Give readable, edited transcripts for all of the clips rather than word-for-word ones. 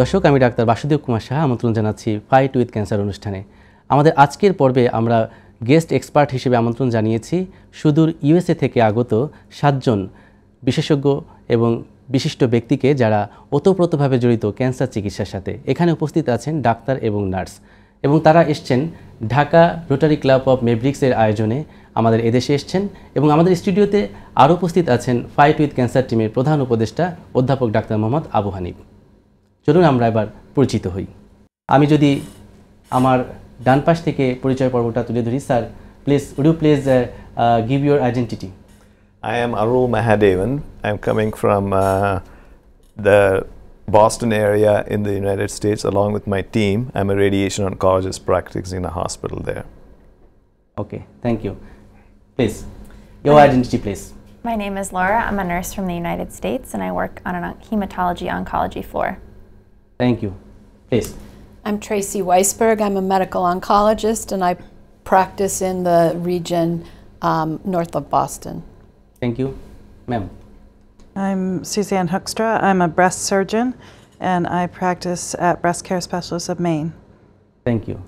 দর্শক, আমি ডাক্তার বাসুদেব কুমার সাহা আমন্ত্রণ জানাচ্ছি ফাইট উইথ ক্যান্সার অনুষ্ঠানে। আমাদের আজকের পর্বে আমরা গেস্ট এক্সপার্ট হিসেবে আমন্ত্রণ জানিয়েছি সুদূর ইউএসএ থেকে আগত 7 জন বিশেষজ্ঞ এবং বিশিষ্ট ব্যক্তিকে, যারা ওতপ্রোতভাবে জড়িত ক্যান্সার চিকিৎসার সাথে। এখানে উপস্থিত আছেন ডাক্তার এবং নার্স, এবং তারা এসছেন ঢাকা রোটারি ক্লাব অফ মেভরিক্সের আয়োজনে আমাদের এদেশে এসছেন। এবং আমাদের স্টুডিওতে আরও উপস্থিত আছেন ফাইট উইথ ক্যান্সার টিমের প্রধান উপদেষ্টা অধ্যাপক ডাক্তার মোহাম্মদ আবু হানিফ। চলুন আমরা এবার পরিচিত হই। আমি যদি আমার ডান পাশ থেকে পরিচয় পর্বটা তুলে ধরি। Sir, please would you please give your identity? I am Arul Mahadevan. I'm coming from the Boston area in the United States along with my team. I'm a radiation oncologist practicing in a hospital there. Okay, thank you. Please, your identity please. My name is Laura. I'm a nurse from the United States and I work on a hematology oncology floor. Thank you. Please. I'm Tracy Weisberg. I'm a medical oncologist and I practice in the region north of Boston. Thank you. Ma'am. I'm Suzanne Hoekstra. I'm a breast surgeon and I practice at Breast Care Specialists of Maine. Thank you.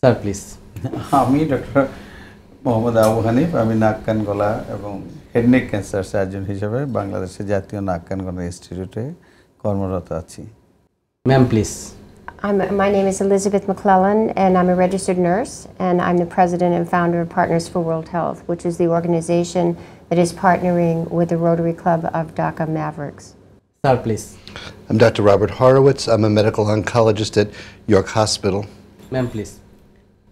Sir, please. আমি doctor Mohammad Abu Hanif. আমি নাক কান গলা এবং head neck cancer surgeon হিসেবে বাংলাদেশের জাতীয় নাক কান গলা ইনস্টিটিউটে কর্মরত আছি। Ma'am, please. My name is Elizabeth McClellan, and I'm a registered nurse, and I'm the president and founder of Partners for World Health, which is the organization that is partnering with the Rotary Club of Dhaka Mavericks. Sir, please. I'm Dr. Robert Horowitz. I'm a medical oncologist at York Hospital. Ma'am, please.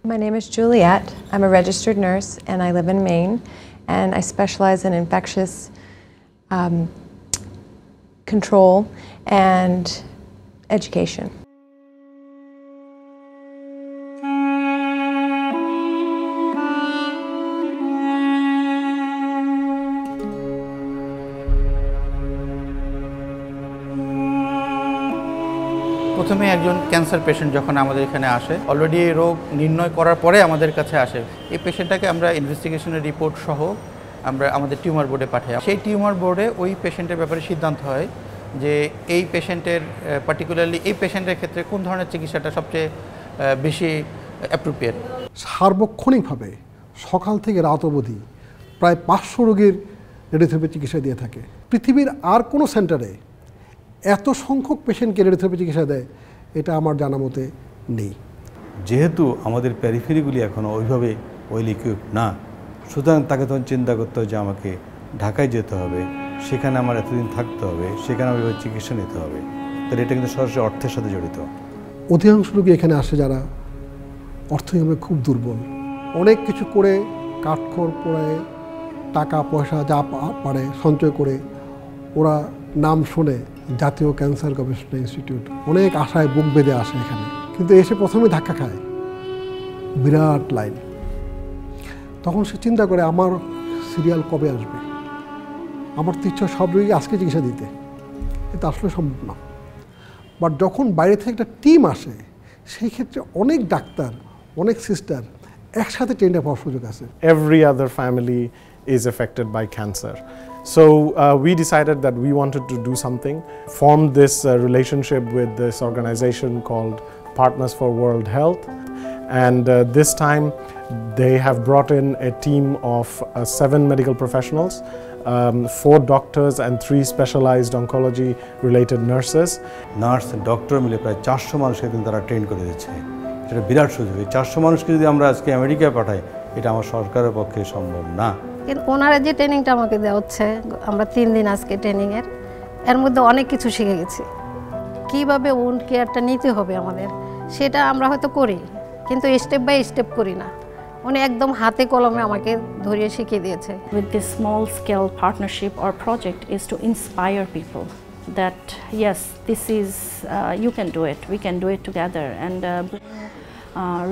My name is Juliet. I'm a registered nurse, and I live in Maine, and I specialize in infectious control and education. প্রথমে একজন cancer patient যখন আমাদের এখানে আসে, already এই রোগ নির্ণয় করার পরে আমাদের কাছে আসে, এই পেশেন্টটাকে আমরা ইনভেস্টিগেশনের রিপোর্ট সহ আমরা আমাদের টিউমার বোর্ডে পাঠাই। সেই টিউমার বোর্ডে ওই পেশেন্টের ব্যাপারে সিদ্ধান্ত হয় যে এই পেশেন্টের পার্টিকুলারলি এই পেশেন্টের ক্ষেত্রে কোন ধরনের চিকিৎসাটা সবচেয়ে বেশি অ্যাপ্রোপ্রিয়েট। সার্বক্ষণিকভাবে সকাল থেকে রাত অবধি প্রায় 500 রোগীর রেডিওথেরাপি চিকিৎসা দিয়ে থাকে। পৃথিবীর আর কোনো সেন্টারে এত সংখ্যক পেশেন্টকে রেডিওথেরাপি চিকিৎসা দেয় এটা আমার জানা মতে নেই। যেহেতু আমাদের প্যারিফেরিগুলি এখনও ওইভাবে ওয়েল ইকুইপড না, সুতরাং তাকে তখন চিন্তা করতে হবে যে আমাকে ঢাকায় যেতে হবে, সেখানে আমার এতদিন থাকতে হবে, সেখানে আমি চিকিৎসা নিতে হবে। তাহলে এটা কিন্তু সরাসরি অর্থের সাথে জড়িত। অধিকাংশ রোগী এখানে আসে যারা অর্থনৈতিকভাবে খুব দুর্বল, অনেক কিছু করে কাঠখড় পোড়ায় টাকা পয়সা যা পারে সঞ্চয় করে ওরা নাম শোনে জাতীয় ক্যান্সার গবেষণা ইনস্টিটিউট, অনেক আশায় বুক বেঁধে আসে এখানে, কিন্তু এসে প্রথমে ধাক্কা খায়, বিরাট লাইন। তখন সে চিন্তা করে আমার সিরিয়াল কবে আসবে, আমার তো ইচ্ছা সব রোগী আজকে চিকিৎসা দিতে, এটা আসলে সম্ভব না। বাট যখন বাইরে থেকে একটা টিম আসে, সেই ক্ষেত্রে অনেক ডাক্তার অনেক সিস্টার একসাথে ট্রেন্ড পাওয়ার সুযোগ আছে। Every other family is affected by cancer. So we decided that we wanted to do something, formed this relationship with this organization called Partners for World Health, and this time they have brought in a team of 7 medical professionals, 4 doctors and 3 specialized oncology related nurses. Nurse doctor মিলে প্রায় 400 মানুষকে কিন্তু তারা train করে দিচ্ছে। এটা বিরাট সুযোগ। 400 মানুষকে যদি আমরা আজকে আমেরিকায় পাঠাই, এটা আমার সরকারের পক্ষে সম্ভব না। ওনারা যে ট্রেনিংটা আমাকে দেওয়া হচ্ছে, আমরা 3 দিন আজকে ট্রেনিংয়ের, এর মধ্যে অনেক কিছু শিখে গেছি। কীভাবে উন্ড কেয়ারটা নিতে হবে আমাদের, সেটা আমরা হয়তো করি, কিন্তু স্টেপ বাই স্টেপ করি না। উনি একদম হাতে কলমে আমাকে ধরিয়ে শিখিয়ে দিয়েছে। With this small scale partnership or project is to inspire people that yes, this is you can do it, we can do it together, and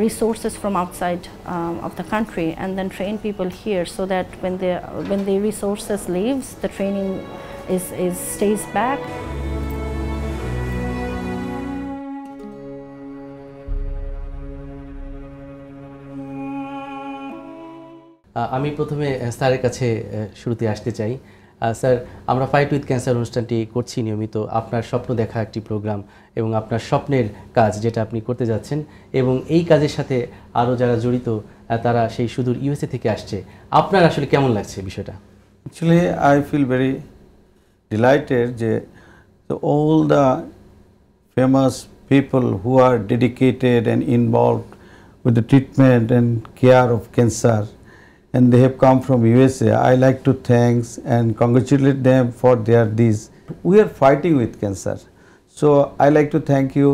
resources from outside of the country, and then train people here so that when the resources leaves, the training is stays back. আমি প্রথমে স্যারের কাছে শুরুতে আসতে চাই। Sir আমরা fight with cancer অনুষ্ঠানটি করছি নিয়মিত আপনার স্বপ্ন দেখা একটি প্রোগ্রাম এবং আপনার স্বপ্নের কাজ যেটা আপনি করতে যাচ্ছেন এবং এই কাজের সাথে আরও যারা জড়িত তারা সেই সুদূর ইউএসএ থেকে আসছে আপনার আসলে কেমন লাগছে বিষয়টা? Actually, I feel very delighted that all the famous people who are dedicated and involved with the treatment and care of cancer, and they have come from USA. I like to thank and congratulate them for their this. We are fighting with cancer, so I like to thank you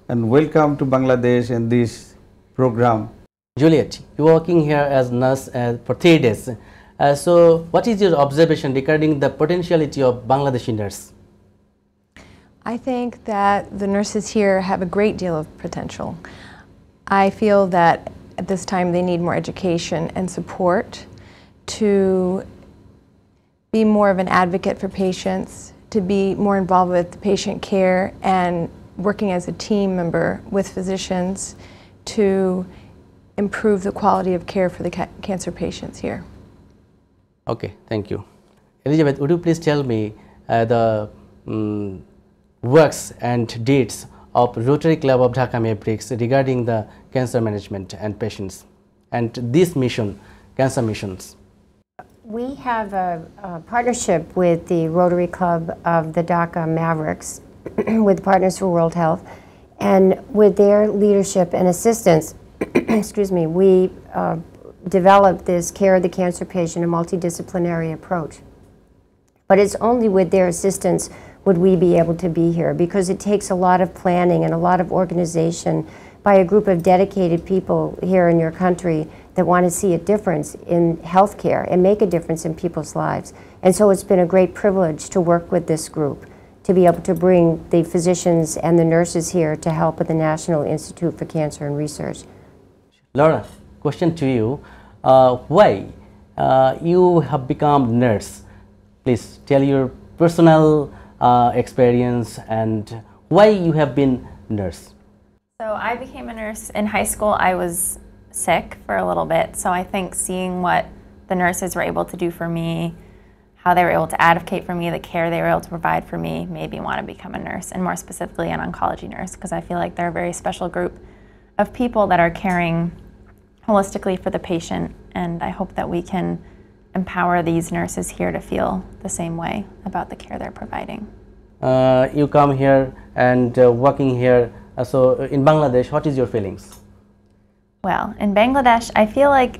and welcome to Bangladesh and this program. Juliet, you are working here as nurse for 3 days. So what is your observation regarding the potentiality of Bangladeshi nurse? I think that the nurses here have a great deal of potential. I feel that at this time they need more education and support to be more of an advocate for patients, to be more involved with patient care and working as a team member with physicians to improve the quality of care for the cancer patients here. Okay, thank you. Elizabeth, would you please tell me the works and deeds of Rotary Club of Dhaka NICRH regarding the cancer management and patients and this mission, cancer missions? We have a partnership with the Rotary Club of the Dhaka Mavericks with Partners for World Health, and with their leadership and assistance, excuse me, we developed this care of the cancer patient, a multidisciplinary approach. But it's only with their assistance would we be able to be here, because it takes a lot of planning and a lot of organization by a group of dedicated people here in your country that want to see a difference in healthcare and make a difference in people's lives. And so it's been a great privilege to work with this group, to be able to bring the physicians and the nurses here to help with the National Institute for Cancer and Research. Laura, question to you. Why you have become nurse? Please tell your personal experience and why you have been nurse. So I became a nurse in high school. I was sick for a little bit, so I think seeing what the nurses were able to do for me, how they were able to advocate for me, the care they were able to provide for me, made me want to become a nurse, and more specifically an oncology nurse, because I feel like they're a very special group of people that are caring holistically for the patient, and I hope that we can empower these nurses here to feel the same way about the care they're providing. You come here and working here, so in Bangladesh, what is your feelings? Well, in Bangladesh, I feel like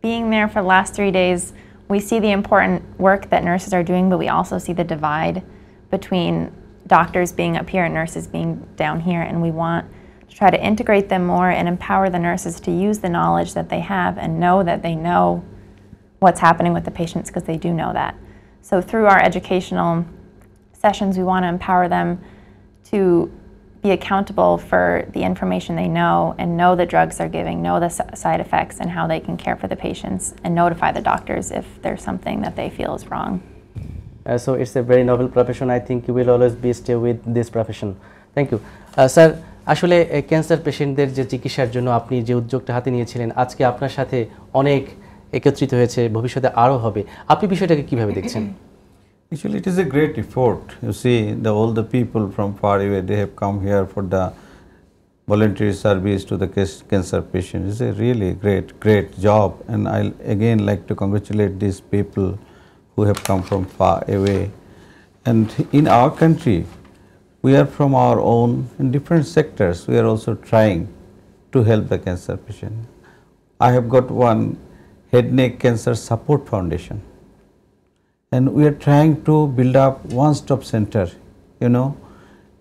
being there for the last 3 days, we see the important work that nurses are doing, but we also see the divide between doctors being up here and nurses being down here, and we want to try to integrate them more and empower the nurses to use the knowledge that they have and know that they know what's happening with the patients, because they do know that. So through our educational sessions, we want to empower them to be accountable for the information they know and know the drugs they're giving, know the side effects and how they can care for the patients, and notify the doctors if there's something that they feel is wrong. So it's a very noble profession. I think you will always be stay with this profession. Thank you. Sir, আসলে cancer পেশেন্টদের যে চিকিৎসার জন্য আপনি যে উদ্যোগটা হাতে নিয়েছিলেন আজকে আপনার সাথে অনেক একত্রিত হয়েছে, ভবিষ্যতে আরও হবে, আপনি বিষয়টাকে কিভাবে দেখছেন? Actually, it is a great effort. You see, all the people from far away, they have come here for the voluntary service to the cancer patients. It's a really great job, and I again like to congratulate these people who have come from far away. And in our country, we are from our own in different sectors. We are also trying to help the cancer patient. I have got one head neck cancer support foundation, and we are trying to build up one-stop center. You know,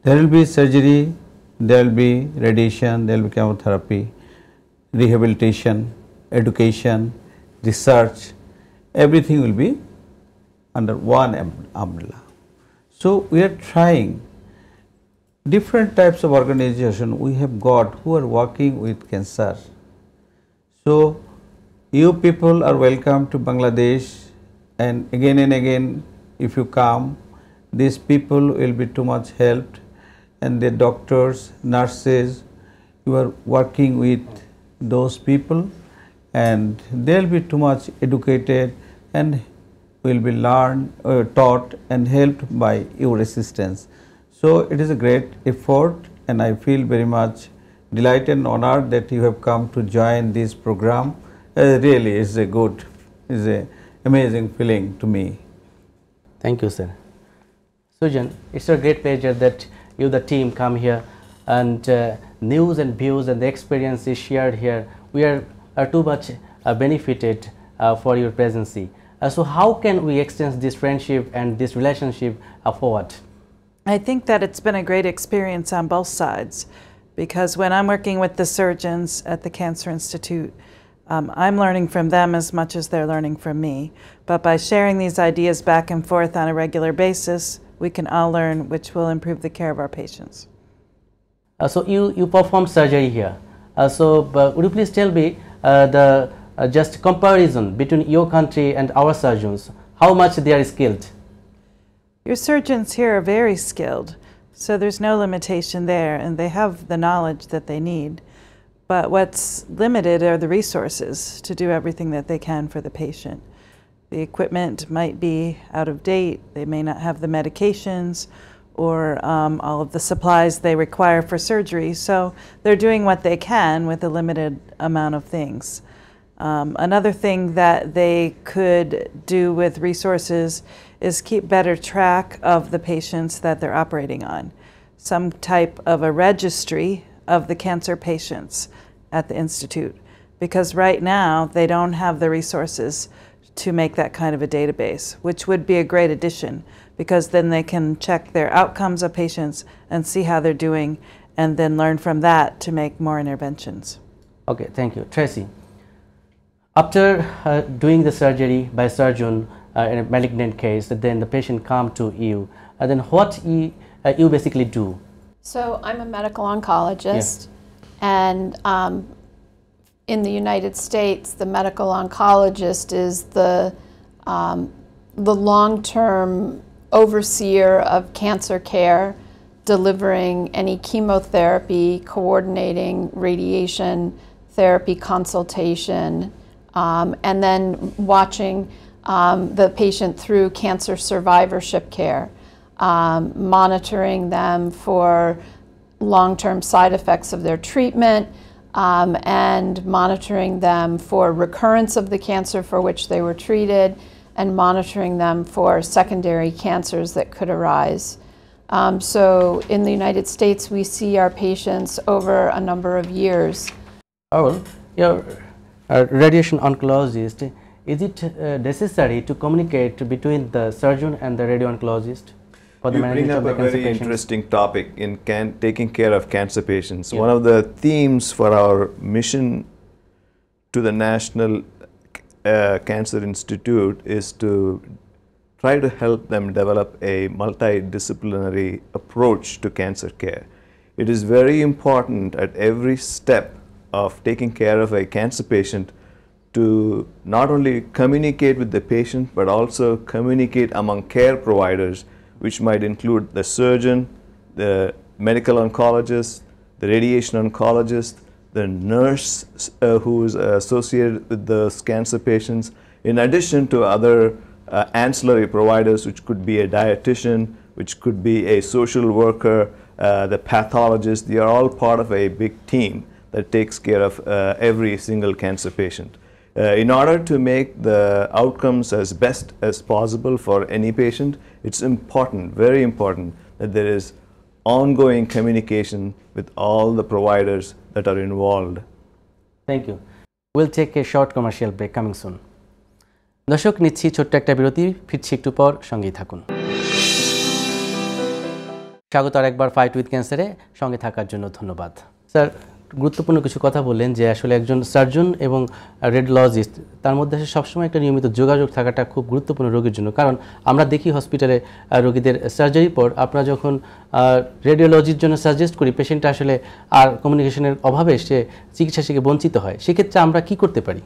there will be surgery, there will be radiation, there will be chemotherapy, rehabilitation, education, research, everything will be under one umbrella. So we are trying different types of organization we have got who are working with cancer. So you people are welcome to Bangladesh, and again if you come, these people will be too much helped, and the doctors, nurses, you are working with those people, and they will be too much educated and will be learned, taught and helped by your assistance. So it is a great effort, and I feel very much delighted and honored that you have come to join this program. Really, it's a amazing feeling to me. Thank you, sir. Sujan, it's a great pleasure that you, the team, come here, and news and views and the experience is shared here. We are too much benefited for your presence. So how can we extend this friendship and this relationship forward? I think that it's been a great experience on both sides, because when I'm working with the surgeons at the Cancer Institute, I'm learning from them as much as they're learning from me. But by sharing these ideas back and forth on a regular basis, we can all learn, which will improve the care of our patients. So you perform surgery here. Would you please tell me the just comparison between your country and our surgeons, how much they are skilled? Your surgeons here are very skilled, so there's no limitation there, and they have the knowledge that they need. But what's limited are the resources to do everything that they can for the patient. The equipment might be out of date, they may not have the medications or all of the supplies they require for surgery, so they're doing what they can with a limited amount of things. Another thing that they could do with resources is keep better track of the patients that they're operating on. Some type of a registry of the cancer patients at the Institute, because right now they don't have the resources to make that kind of a database, which would be a great addition, because then they can check their outcomes of patients and see how they're doing, and then learn from that to make more interventions. Okay, thank you. Tracy, after doing the surgery by surgeon in a malignant case, then the patient come to you, then what you basically do? So I'm a medical oncologist, and in the United States, the medical oncologist is the long-term overseer of cancer care, delivering any chemotherapy, coordinating radiation therapy consultation, and then watching the patient through cancer survivorship care, monitoring them for long-term side effects of their treatment, and monitoring them for recurrence of the cancer for which they were treated, and monitoring them for secondary cancers that could arise. So in the United States, we see our patients over a number of years. Oh, you're a radiation oncologist. Is it necessary to communicate between the surgeon and the radio-oncologist? For the you bring up a very interesting topic in taking care of cancer patients. One of the themes for our mission to the National Cancer Institute is to try to help them develop a multidisciplinary approach to cancer care. It is very important at every step of taking care of a cancer patient to not only communicate with the patient, but also communicate among care providers, which might include the surgeon, the medical oncologist, the radiation oncologist, the nurse who is associated with those cancer patients, in addition to other ancillary providers, which could be a dietitian, which could be a social worker, the pathologist. They are all part of a big team that takes care of every single cancer patient. In order to make the outcomes as best as possible for any patient, it's important, very important, that there is ongoing communication with all the providers that are involved. Thank you. We'll take a short commercial break coming soon. দর্শক নিচ্ছি ছোট্ট একটা বিরতি, ফিরছি একটু পর, সঙ্গেই থাকুন। স্বাগত আরেকবার ফাইট উইথ ক্যান্সারে, সঙ্গে থাকার জন্য ধন্যবাদ। স্যার, গুরুত্বপূর্ণ কিছু কথা বললেন যে আসলে একজন সার্জন এবং রেডিওলজিস্ট তার মধ্যে সবসময় একটা নিয়মিত যোগাযোগ থাকাটা খুব গুরুত্বপূর্ণ রোগীর জন্য। কারণ আমরা দেখি হসপিটালে রোগীদের সার্জারির পর আমরা যখন রেডিওলজির জন্য সাজেস্ট করি, পেশেন্টটা আসলে আর কমিউনিকেশনের অভাবে সে চিকিৎসা থেকে বঞ্চিত হয়। সেক্ষেত্রে আমরা কি করতে পারি?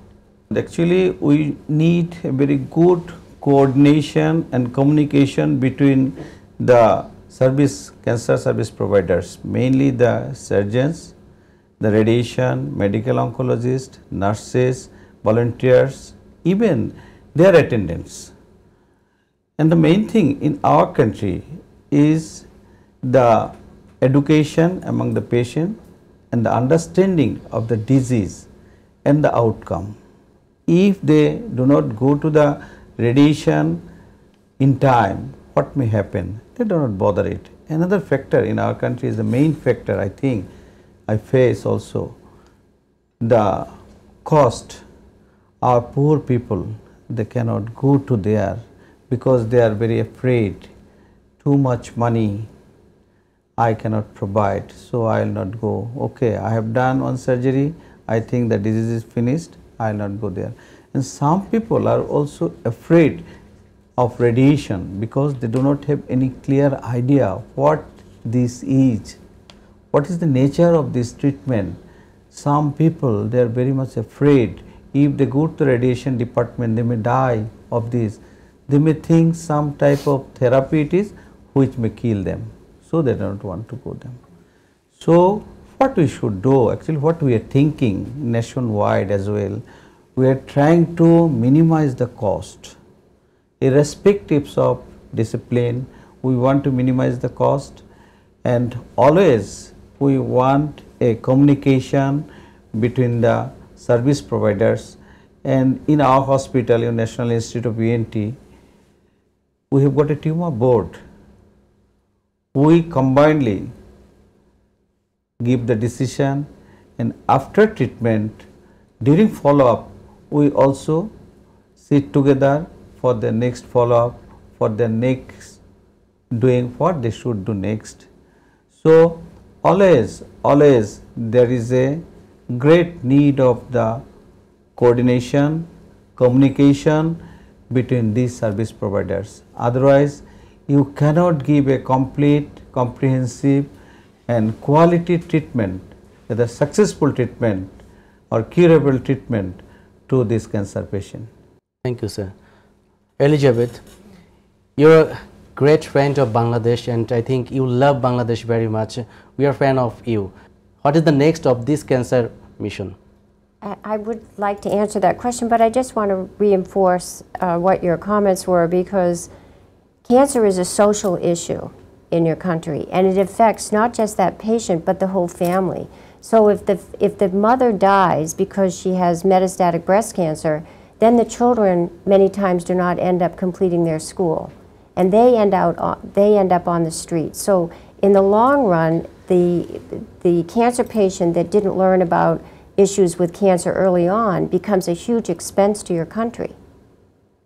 Actually, we need a very good coordination and communication between the cancer service providers, mainly the surgeons, the radiation, medical oncologists, nurses, volunteers, even their attendants. And the main thing in our country is the education among the patient and the understanding of the disease and the outcome. If they do not go to the radiation in time, what may happen? They do not bother it. Another factor in our country is the main factor I think I face also, the cost. Our poor people, they cannot go to there because they are very afraid. Too much money I cannot provide, so I will not go. Okay, I have done one surgery, I think the disease is finished, I will not go there. And some people are also afraid of radiation because they do not have any clear idea what this is, what is the nature of this treatment. Some people, they are very much afraid. If they go to the radiation department, they may die of this. They may think some type of therapy it is which may kill them, so they do not want to go there. So what we should do, actually what we are thinking nationwide as well, we are trying to minimize the cost. Irrespective of discipline, we want to minimize the cost, and always we want a communication between the service providers. And in our hospital, in National Institute of ENT, we have got a tumor board. We combinedly give the decision, and after treatment, during follow-up, we also sit together for the next follow-up, for the next doing what they should do next. So always there is a great need of the coordination, communication between these service providers. Otherwise, you cannot give a complete, comprehensive and quality treatment, whether successful treatment or curable treatment to this cancer patient. Thank you, sir. Elizabeth, you're a great friend of Bangladesh, and I think you love Bangladesh very much. We are a fan of you. What is the next of this cancer mission? I would like to answer that question, but I just want to reinforce what your comments were, because cancer is a social issue in your country, and it affects not just that patient but the whole family. So if the mother dies because she has metastatic breast cancer, then the children many times do not end up completing their school, and they end up on the street. So in the long run, the cancer patient that didn't learn about issues with cancer early on becomes a huge expense to your country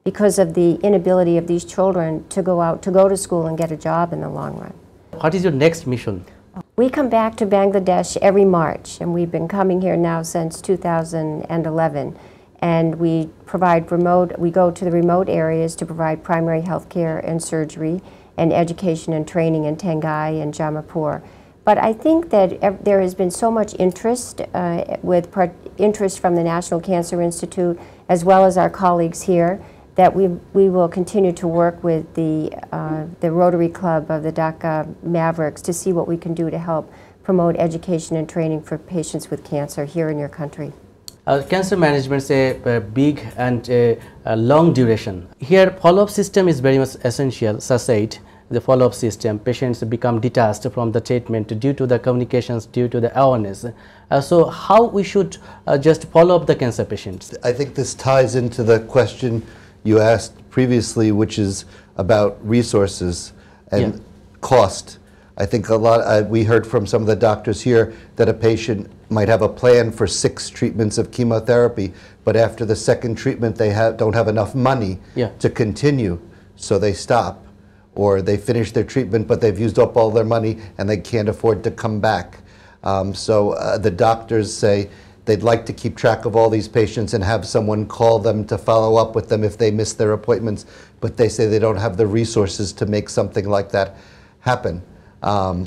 because of the inability of these children to go to school and get a job in the long run. What is your next mission? We come back to Bangladesh every March, and we've been coming here now since 2011. And we go to the remote areas to provide primary health care and surgery and education and training in Tengai and Jamapur. But I think that there has been so much interest, interest from the National Cancer Institute as well as our colleagues here, that we will continue to work with the Rotary Club of the Dhaka Mavericks to see what we can do to help promote education and training for patients with cancer here in your country. Cancer management is a big and a long duration. Here, follow-up system is very much essential. Sir said, the follow-up system, patients become detached from the treatment due to the communications, due to the awareness. So how we should just follow up the cancer patients? I think this ties into the question you asked previously, which is about resources and cost. I think we heard from some of the doctors here that a patient might have a plan for 6 treatments of chemotherapy, but after the second treatment they don't have enough money to continue, so they stop. Or they finish their treatment, but they've used up all their money and they can't afford to come back. So the doctors say they'd like to keep track of all these patients and have someone call them to follow up with them if they miss their appointments, but they say they don't have the resources to make something like that happen.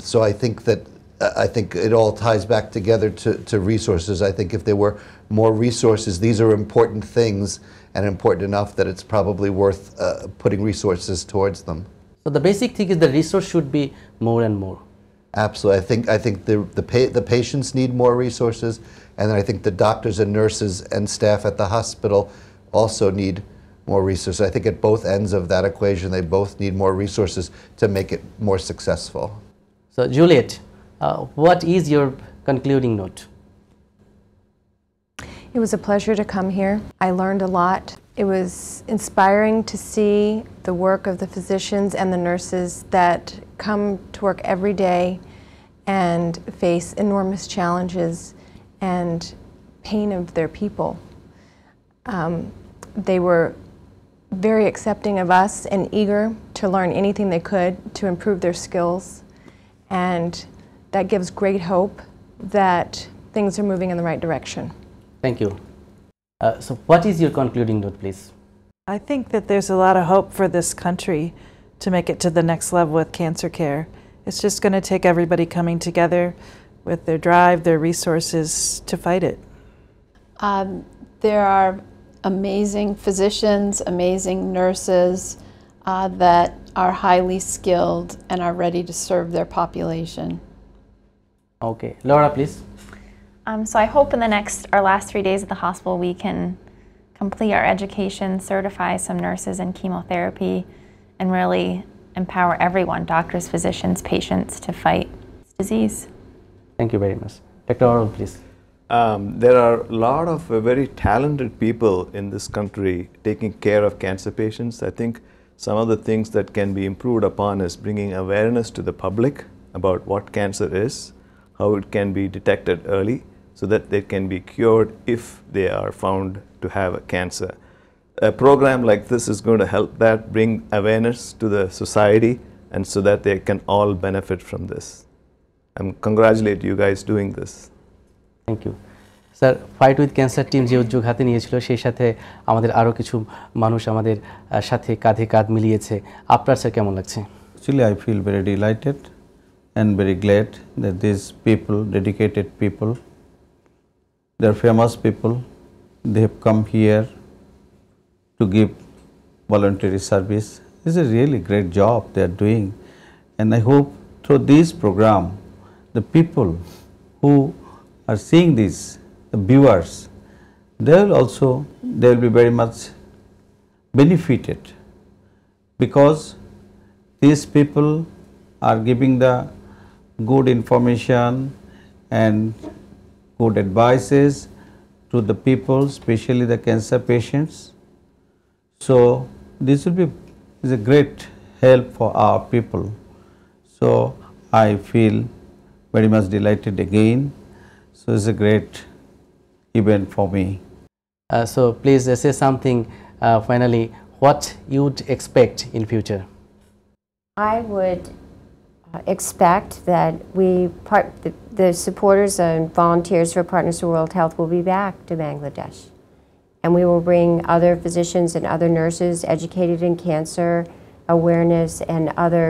So I think it all ties back together to resources. I think if there were more resources, these are important things and important enough that it's probably worth putting resources towards them. So the basic thing is the resource should be more and more. Absolutely. I think the patients need more resources, and then I think the doctors and nurses and staff at the hospital also need more resources. I think at both ends of that equation, they both need more resources to make it more successful. So, Juliet, what is your concluding note? It was a pleasure to come here. I learned a lot. It was inspiring to see the work of the physicians and the nurses that come to work every day and face enormous challenges and pain of their people. They were very accepting of us and eager to learn anything they could to improve their skills, and that gives great hope that things are moving in the right direction. Thank you. So what is your concluding note, please? I think that there's a lot of hope for this country to make it to the next level with cancer care. It's just going to take everybody coming together with their drive, their resources to fight it. There are amazing physicians, amazing nurses that are highly skilled and are ready to serve their population. Okay, Laura, please. So I hope in our last 3 days at the hospital we can complete our education, certify some nurses in chemotherapy, and really empower everyone, doctors, physicians, patients, to fight this disease. Thank you very much. Dr. Oral, please. There are a lot of very talented people in this country taking care of cancer patients. I think some of the things that can be improved upon is bringing awareness to the public about what cancer is, how it can be detected early, so that they can be cured if they are found to have a cancer. A program like this is going to help that, bring awareness to the society, and so that they can all benefit from this. I congratulate you guys doing this. Thank you. Sir, Fight with Cancer team যে উদ্যোগ হাতে নিয়েছিল সেই সাথে আমাদের আরও কিছু মানুষ আমাদের সাথে কাঁধে কাঁধ মিলিয়েছে। আপনার স্যার কেমন লাগছে? Actually, I feel very delighted and very glad that these people, dedicated people, they're famous people, they have come here to give voluntary service. It's a really great job they are doing, and I hope through this program, the people who are seeing this, the viewers, they will be very much benefited, because these people are giving the good information and good advices to the people, especially the cancer patients. So this is a great help for our people. So I feel very much delighted again. So it's a great event for me. So please say something finally, what you would expect in future? I would expect that the supporters and volunteers for Partners for World Health will be back to Bangladesh, and we will bring other physicians and other nurses educated in cancer awareness and other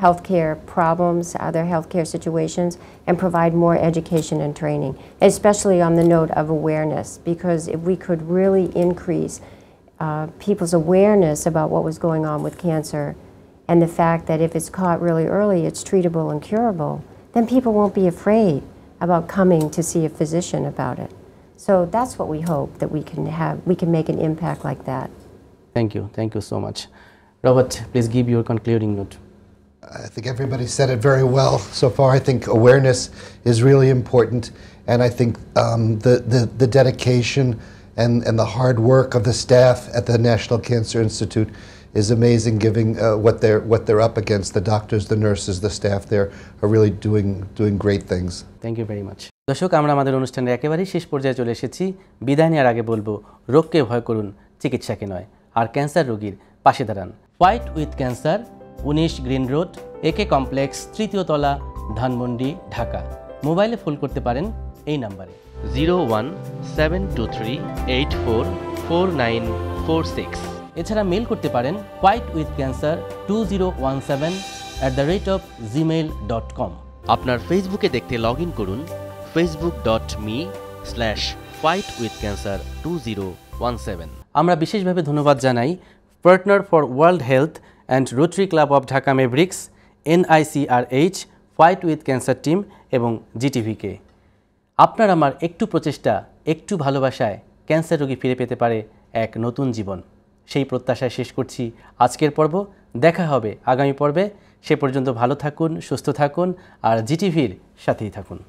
healthcare problems, other healthcare situations, and provide more education and training, especially on the note of awareness, because if we could really increase people's awareness about what was going on with cancer, and the fact that if it's caught really early, it's treatable and curable, then people won't be afraid about coming to see a physician about it. So that's what we hope, that we can make an impact like that. Thank you so much. Robert, please give your concluding note. I think everybody said it very well so far. I think awareness is really important, and I think the dedication and the hard work of the staff at the National Cancer Institute is amazing, given what they're up against. The doctors, the nurses, the staff there are really doing great things. Thank you very much. দর্শক, আমরা আমাদের অনুষ্ঠানের একেবারেই শেষ পর্যায়ে চলে এসেছি। বিদায় নেওয়ার আগে বলবো, রোগকে ভয় করুন, চিকিৎসাকে নয়, আর ক্যান্সার রোগীর পাশে দাঁড়ান। Fight with cancer, 19 green road, একে কমপ্লেক্স, তৃতীয় তলা, ধানমন্ডি, ঢাকা। মোবাইলে ফোন করতে পারেন এই নাম্বারে 01723844946। এছাড়া মেল করতে পারেন fightwithcancer2017@gmail.com। আপনার ফেসবুকে দেখতে লগ ইন করুন facebook.me/fightwithcancer2017। আমরা বিশেষভাবে ধন্যবাদ জানাই partner for world health and Rotary Club of Dhaka Mavericks, NICRH, fight with cancer team এবং জিটিভিকে। আপনার আমার একটু প্রচেষ্টা, একটু ভালোবাসায় ক্যান্সার রোগী ফিরে পেতে পারে এক নতুন জীবন। সেই প্রত্যাশায় শেষ করছি আজকের পর্ব। দেখা হবে আগামী পর্বে। সে পর্যন্ত ভালো থাকুন, সুস্থ থাকুন আর জিটিভির সাথেই থাকুন।